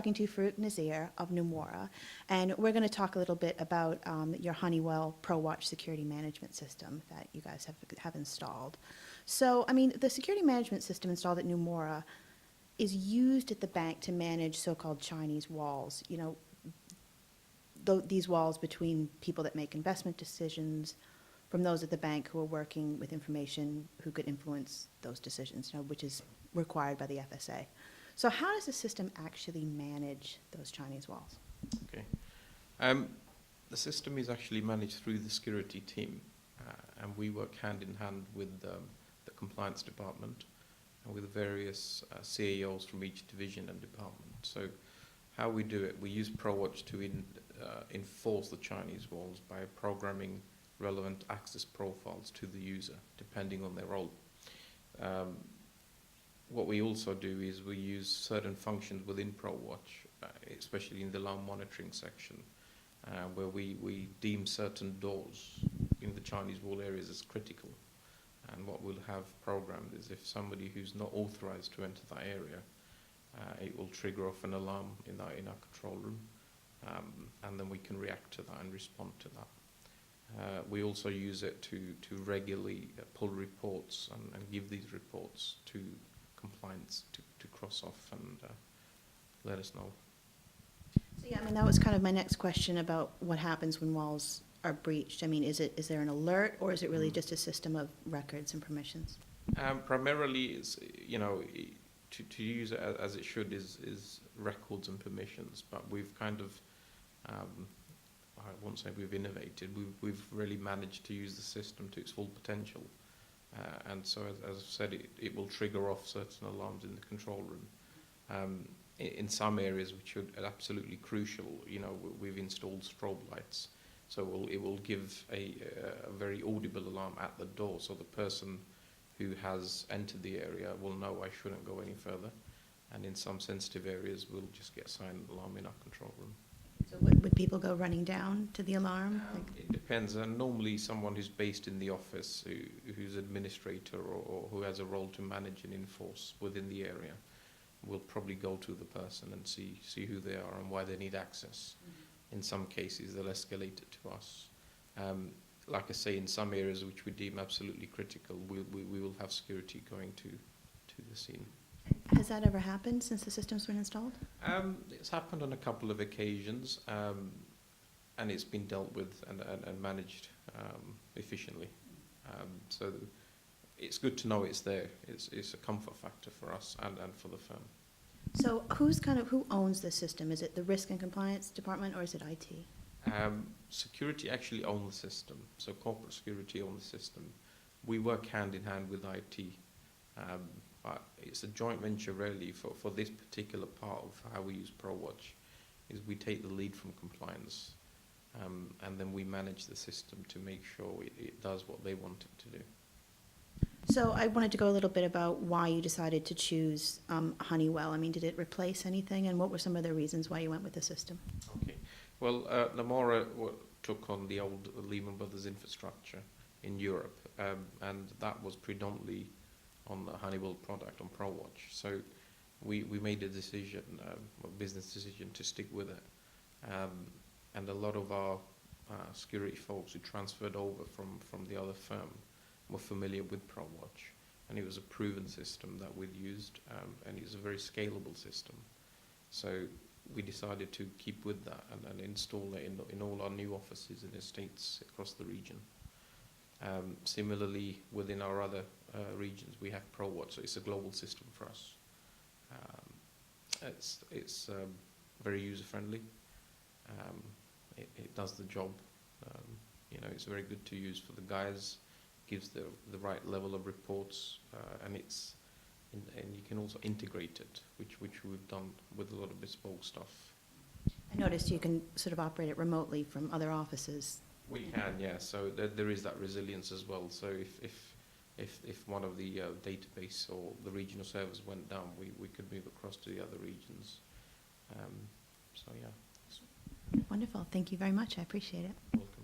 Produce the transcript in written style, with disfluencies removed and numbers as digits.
talking to Farooq Nazir of Nomura, and we're going to talk a little bit about your Honeywell ProWatch security management system that you guys have installed. So, I mean, the security management system installed at Nomura is used at the bank to manage so-called Chinese walls, you know, these walls between people that make investment decisions from those at the bank who are working with information who could influence those decisions, you know, which is required by the FSA. So how does the system actually manage those Chinese walls? Okay. The system is actually managed through the security team, and we work hand in hand with the compliance department and with various CAOs from each division and department. So how we do it, we use ProWatch to enforce the Chinese walls by programming relevant access profiles to the user, depending on their role. What we also do is we use certain functions within ProWatch, especially in the alarm monitoring section, where we deem certain doors in the Chinese wall areas as critical. And what we'll have programmed is if somebody who's not authorized to enter that area, it will trigger off an alarm in our control room, and then we can react to that and respond to that. We also use it to regularly pull reports and give these reports to compliance to cross off and let us know. So yeah, I mean, that was kind of my next question about what happens when walls are breached. I mean, is there an alert, or is it really just a system of records and permissions? Primarily, it's, you know, to use it as it should is records and permissions, but we've kind of, I won't say we've innovated, we've really managed to use the system to its full potential. And so, as I've said, it will trigger off certain alarms in the control room. In some areas which are absolutely crucial, you know, we've installed strobe lights. So it will give a very audible alarm at the door, so the person who has entered the area will know I shouldn't go any further. And in some sensitive areas, we'll just get a silent alarm in our control room. So would people go running down to the alarm? It depends, and normally someone who's based in the office, who's administrator or who has a role to manage and enforce within the area, will probably go to the person and see who they are and why they need access. Mm-hmm. In some cases, they'll escalate it to us. Like I say, in some areas which we deem absolutely critical, we will have security going to the scene. Has that ever happened since the system's been installed? It's happened on a couple of occasions, and it's been dealt with and managed efficiently. So it's good to know it's there. It's a comfort factor for us and for the firm. So who owns this system? Is it the Risk and Compliance Department, or is it IT? Security actually owns the system. So corporate security owns the system. We work hand in hand with IT. But it's a joint venture really for this particular part of how we use ProWatch, is we take the lead from compliance, and then we manage the system to make sure it does what they want it to do. So I wanted to go a little bit about why you decided to choose Honeywell. I mean, did it replace anything, and what were some of the reasons why you went with the system? Okay. Well, Nomura took on the old Lehman Brothers infrastructure in Europe, and that was predominantly on the Honeywell product, on ProWatch. So we made a decision, a business decision, to stick with it. And a lot of our security folks who transferred over from the other firm were familiar with ProWatch. And it was a proven system that we'd used, and it's a very scalable system. So we decided to keep with that and install it in all our new offices and estates across the region. Similarly, within our other regions, we have ProWatch, so it's a global system for us. It's very user-friendly. It does the job. You know, it's very good to use for the guys. Gives the right level of reports, and you can also integrate it, which we've done with a lot of bespoke stuff. I noticed you can sort of operate it remotely from other offices. We can, yeah. So there is that resilience as well. So if one of the database or the regional servers went down, we could move across to the other regions. So yeah. Wonderful. Thank you very much. I appreciate it. Welcome.